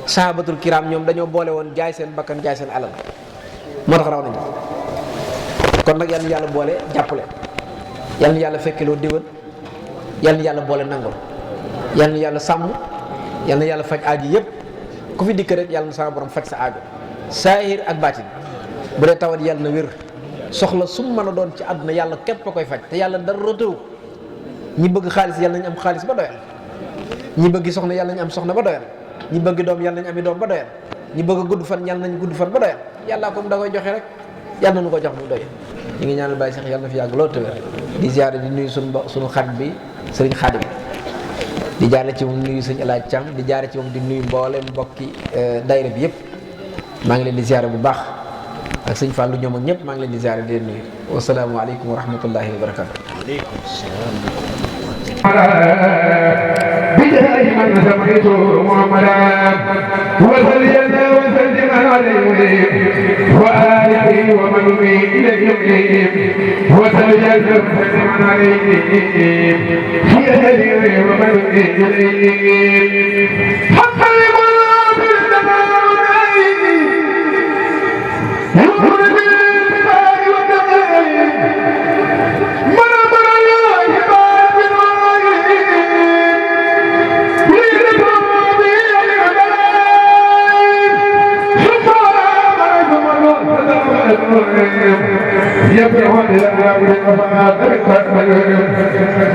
sahabatul kiram ñoom dañoo boole woon jaay seen bakkan jaay seen alal moo tax raw nañu kon nag yal na yàlla boole jàppale yal na yàlla fekkeloo déwén yal na yàlla boole nangul yal na yàlla sàmm yal na yàlla faj aajo yëpp ku fi dikk rek yàlla na sama borom faj sa aajo saahir ak baatin bu dee tawat yàlla na wér soxla sum mën a doon ci àdduna yàlla képp a koy faj te yàlla dara rëtëw ñi bëgg xaalis yàlla nañu am xaalis ba doyal ñi bëgg soxna yàlla nañu am soxna ba doyal ñi bëgg doom yàlla nañu ami doom ba doyal ñi bëgg gudd fan yàlla nañu gudd fan ba doyal yàlla comme da koy joxe rek yàlla na nu ko jox mu doy ñu ngi ñaanal Baye Cheikh yàlla na fi yàgg loolu te wér di ziare di nuyu suñu xarit bi sëriñ Xaadim di jaare ci moom nuyu sëñ Alaaj Cam di jaare ci moom di nuyu mboolem mbokki daayira bi yëpp maa ngi leen di ziare bu baax ak sëñ Fallou ñoom ak ñëpp maa ngi leen di ziare di leen nuyu wasalaamu aleykum wa rahmatullahi wa barakatu aleykum salaam بجاه من سمعت محمدا وصلينا وسلم عليه وآله ومن به إليه وصلينا وسلم عليه في أهله ومن به إليه حتى يقول في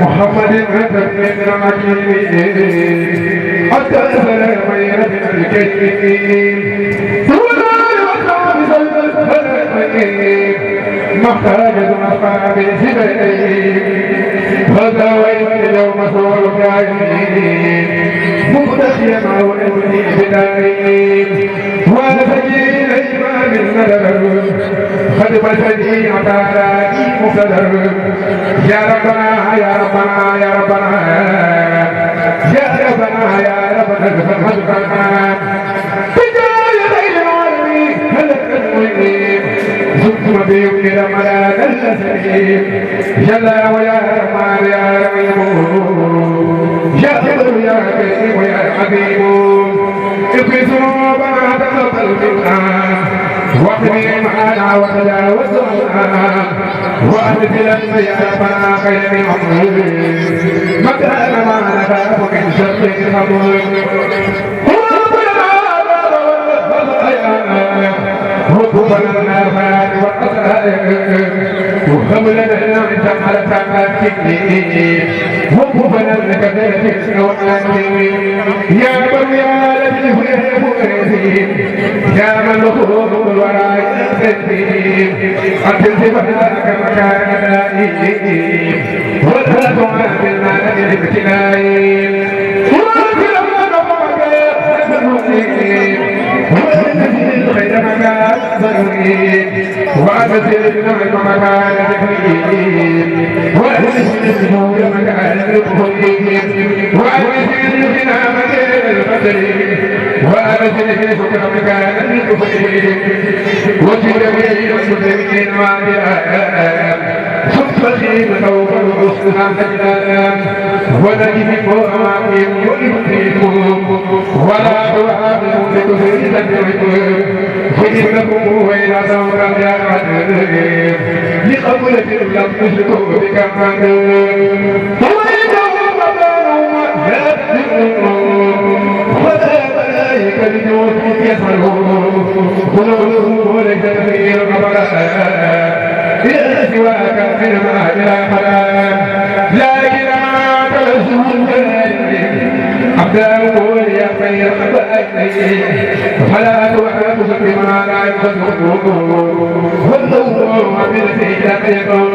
محمد من العجيب حتى سلام من الكريم محتاج أصحاب سبيل فزاويت يوم سور كائنين مختشيا وابني بدارين وسجين إمام الندر قد بسني عطاراتي المقتدر يا ربنا يا ربنا يا ربنا يا ربنا يا ربنا بجاي غير العالمين هلك المؤمنين ثم بيوم رمضان الأسرين جل ويا رحمن يا رحيم يا خبر يا كريم يا عظيم اغفر ذنوبنا تقبل منا واقضي معنا وتجاوز عنا وادخلنا يا ربنا خير العمر مكان ما نخاف من شر الخمر ربنا النافات والأسرائر وهب لنا من على سماتك ربنا الكذاب والأسرائر يا من يا لطيف يا مؤمن يا من لطوف الوراء السديد أنزل سبحانك مكان دائم ولا تعاملنا بالابتلاء خير مكان ضروري وأبدل النعم مكان تكريم وأبدل النور مكان الخليل وأبدل الغنى مكان القدر وأبدل الشكر مكان الكفر وتدبير المسلمين وعلى صفحين سوف نصلح الآن ونجد أمامهم يؤمنكم ولا تعاملوا بكفر تدعكم فإنكم وإلى سوف يعملون لقبلة لم تشركوا بك وإنهم أبانوا يأتون ولا ملائكة لجوز يسألون قلوبهم وليس في القبلات إلى سواك من ما إلى حرام لكن ما تلزم الجلال أبداه لي خير قبائل فلا تؤاخذ بما لا يخذه والنور بالسيئة يقول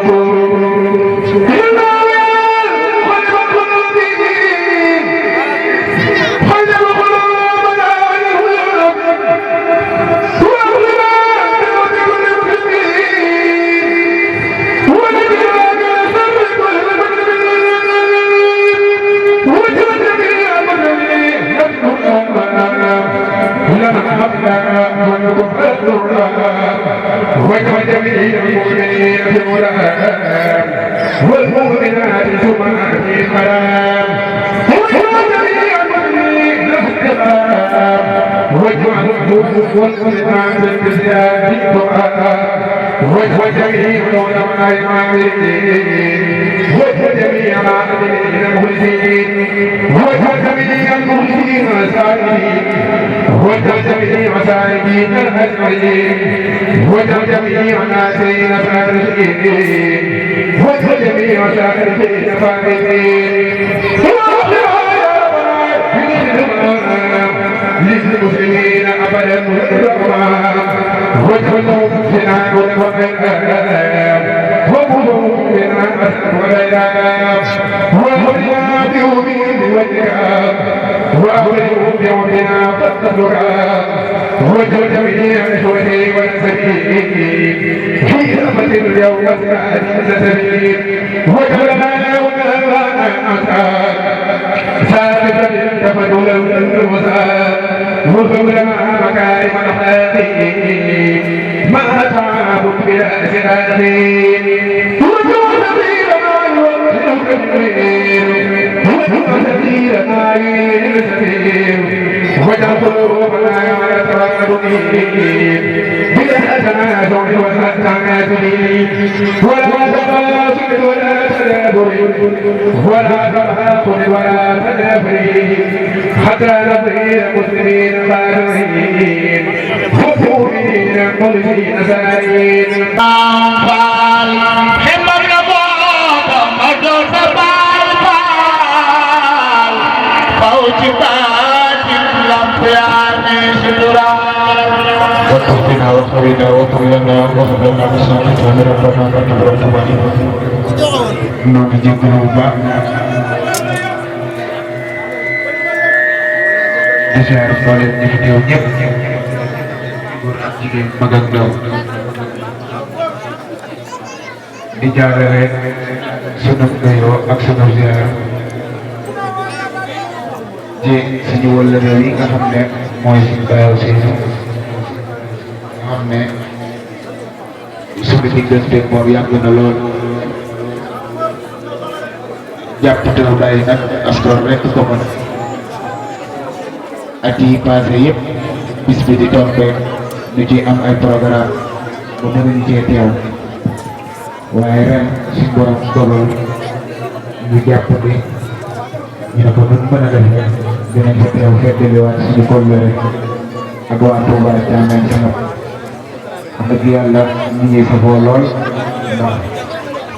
وجميع المؤمنين في الغلام والمؤمنات ثم في الكلام وجميع المؤمنين في الكلام واجعل الحب والإيمان بالكتاب في الدعاء وجميع العلماء العاملين وجميع العاملين المخلصين وجميع المخلصين السائلين وجميع مساكين الأجمعين وجميع الناسين الفارسين وجميع مساكين الفارسين للمسلمين أبدا الرحمن وجعلهم سنان والألام وقلوب من الأسد والأيام وأولياء بيومين وجهام وأولياء بيومنا فاتقلها وجميع الشهداء والسبيل في رحمة اليوم السبيل وجعلنا وكلنا أنصار ثابتا تفضل المسار وثمرنا مكارم الأخلاق ما تعب بلا سراد وجود سبيلنا يوصل سبيلنا للسبيل وجعل قلوبنا يتردد بالحسنات والحسنات ولا تقاسم ولا تدابر ولا تباطل ولا تدابر حتى نبغي المسلمين قادرين مؤمنين مخلصين سائرين وتقنا وخرنا وطولنا وخذنا بسانك ونرفنا ونبرا تبالي نوغي جيكلو با di siyaar mboolem ñi fi teew ñëpp góor ak jigéen mag ak ndaw di jaarale sunu nuyoo ak sunu ziar ci suñu wëllëre yi nga xam ne mooy Baye Ousseynou nga xam ne suñu diggante moom yàgg na lool jàpp teew day nag askan rek ko mën at yi passé yëpp bis bi di tombé ñu ci am ay programme ba mënuñu cee teew waaye ren suñu borom dogal ñu jàpp ni ñu ne ko nu mën a def rek dinañ fa teew feddaliwaat suñu kóllëre ak waa Touba Thiamène Sanap wax dëgg yàlla ñu ngi safoo lool ndax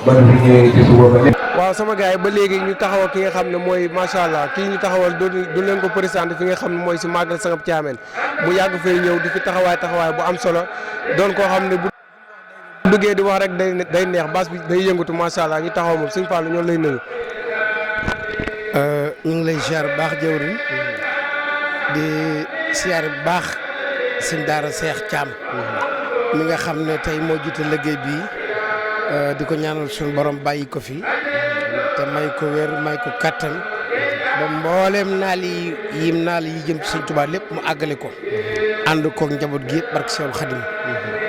ba na fi ñëwee ci suba ba lépp. waaw sama gars yi ba léegi ñu taxawal ki nga xam ne mooy macha allah kii ñu taxawal du leen ko présenté fi nga xam ne mooy si màggal Sanap Thiamène mu yàgg fay ñëw di fi taxawaay bu am solo doon koo xam ne bu duggee di wax rek day neex baas bi day yëngatu macha allah ñu taxaw moom Sëñ Fallou ñoo lay nuyu. ñu ngi lay ziar bu baax jëwriñ di ziar bu baax sëñ Daara Cheikh Thiam mi nga xam ne tey moo jiite liggéey bii di ko ñaanal suñu borom bàyyi ko fi te may ko wér may ko kattan ba mbooleem naal yi jëm ci Sëñ Tuubaa lépp mu àggale ko ànd koog njaboot gi yëpp barke Seexul Xadim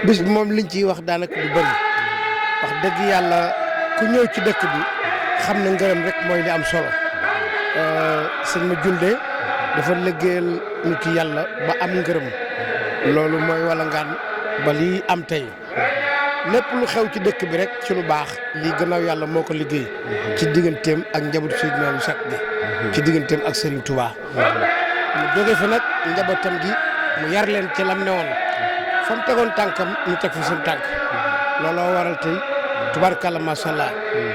bis bi moom liñ ciy wax daanaka du bëri wax dëgg yàlla ku ñëw ci dëkk bi xam ne ngërëm rek mooy li am solo sëñ ma julde dafa liggéeyal nit yàlla ba am ngërëm loolu mooy wala ngaan ba lii am tey lépp lu xew ci dëkk bi rek ci lu baax lii gannaaw yàlla moo ko liggéey ci digganteem ak njabootu Seydina Musaa gi ci digganteem ak Serigne Touba mu jóge fa nag njabootam gi mu yar leen ci lam ne woon fa mu tegoon tànkam ñu teg fa seen tànk looloo waral tey tubaarkàlla macha allah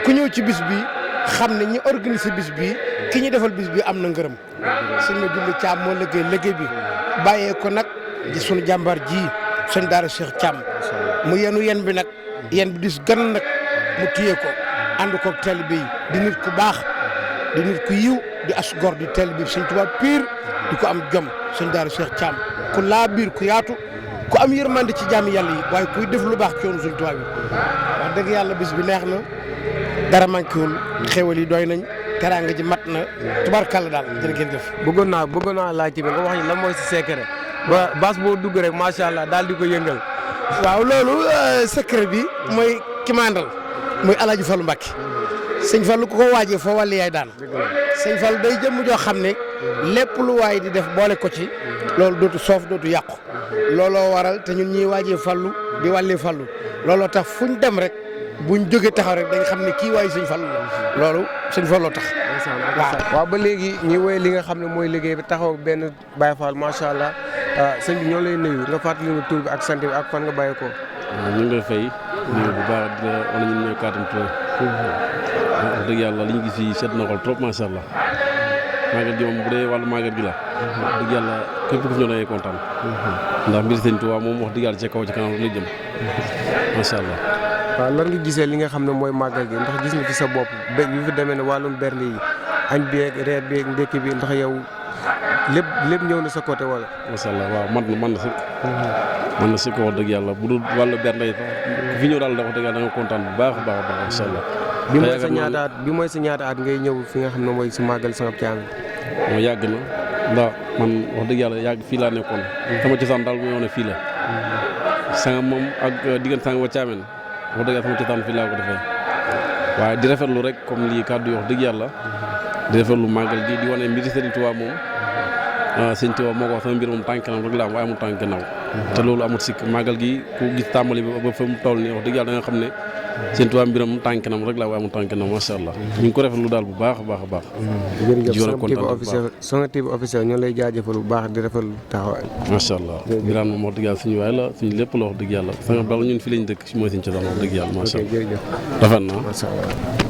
ku ñëw ci bis bi xam ne ñi organiser bis bi ki ñu defal bis bi am na ngërëm sëñ ma julli Thiam moo liggéey bi bàyyee ko nag di sunu jàmbaar ji sëñ Daara Cheikh Thiam mu yen bi nag yen bi dis gan nag mu téye ko ànd koog taalibe yi di nit ku baax di nit ku yiw di as gor di taalibe bi Sëñ Tuubaa piir di ko am jom sëñ Daara Cheikh Thiam ku laa biir ku yaatu ku am yërmande ci jaami yàlla yi waaye kuy def lu baax ci yoonu Sëñ Tuubaa bi wax dëgg yàlla bis bi neex na dara manquéwul xéwal yi doy nañ teraanga ji mat na tubarkalla daal jërë ngeen jëf. bëggoon naa laaj ci bi nga wax ni lan mooy si secret ba baas boo dugg rek macha allah daal di ko yëngal. waaw loolu secret bi mooy ki ma àndal muy El Hadj Fallou Mbacké sëñ Fallou ku ko waajee foo wàlli yaay daan sëñ Fallou day jëmm joo xam ne lépp lu waay di def boole ko ci loolu dootu soof dootu yàqu looloo waral te ñun ñuy waajee Fallou di wàlli Fallou looloo tax fu ñu dem rek buñ jógee taxaw rek dañ xam ne kii waaye sëñ Fallou la loolu sëñ Fallou tax. waaw ba léegi ñuy woy li nga xam ne mooy liggéey bi taxaw benn Baye Fall macha allah sëñ bi ñoo lay nuyu nga fàttali ñu tur bi ak sant bi ak fan nga bàyyi ko. ñu ngi lay fay nuyu bu baax di la wane ñun ñooy Kaatam Touré. wax dëgg yàlla li ñu gis fii seet na xol trop macha allah màggal gi moom bu dee wàllu màggal gi la. wax dëgg yàlla képp ku fi ñëw da ngay kontaan. ndax mbir Sëñ Tuubaa moom wax dëgg yàlla ci kaw ci kanam lay jëm macha allah. waaw lan nga gisee li nga xam ne mooy màggal gi ndax gis nga ci sa bopp bi fi demee ne wàllum bernde yi añ beeg reer beeg ndekki bi ndax yow lépp ñëw na sa côté wala. macha allah waaw man na sëkk. man na sëkk wax dëgg yàlla bu dul wàllu bernde yi sax ku fi ñëw daal wax dëgg yàlla da nga kontaan bu baax a baax a baax macha allah. bi mooy sa ñaata at ngay ñëw fi nga xam ne mooy si màggal Sanap Thiamène. moo yàgg na ndax man wax dëgg yàlla yàgg fii laa nekkoon. sama cosaan daal mooy wane fii la. sanga moom ak diggante sanga wa Thiamène wax dëgg yàlla sama cosaan fii laa ko defee waaye di rafetlu rek comme lii kàddu yi wax dëgg yàlla di rafetlu màggal gi di wane mbiri Sëriñ Tuubaa moom Sëñ Tuubaa moo ko wax sama mbir moom tànk kanam rek la am waaye amul tànk gannaaw te loolu amul sikk màggal gi ku gis tàmbali ba fa mu toll nii wax dëgg yàlla da nga xam ne Sëñ Tuubaa mbiram tànk kanam rek la waaye amul tànk gannaaw macha allah ñu ngi ko rafetlu daal bu baax a baax a baax. jërëjëf Sanap TV officiel ñoo lay jaajëfal bu baax di rafetlu taxawaay. macha allah Birane moom wax dëgg yàlla suñu waay la suñu lépp la wax dëgg yàlla Sanap daal ñun fi lañ dëkk mooy suñu cosaan wax dëgg yàlla macha allah rafet na.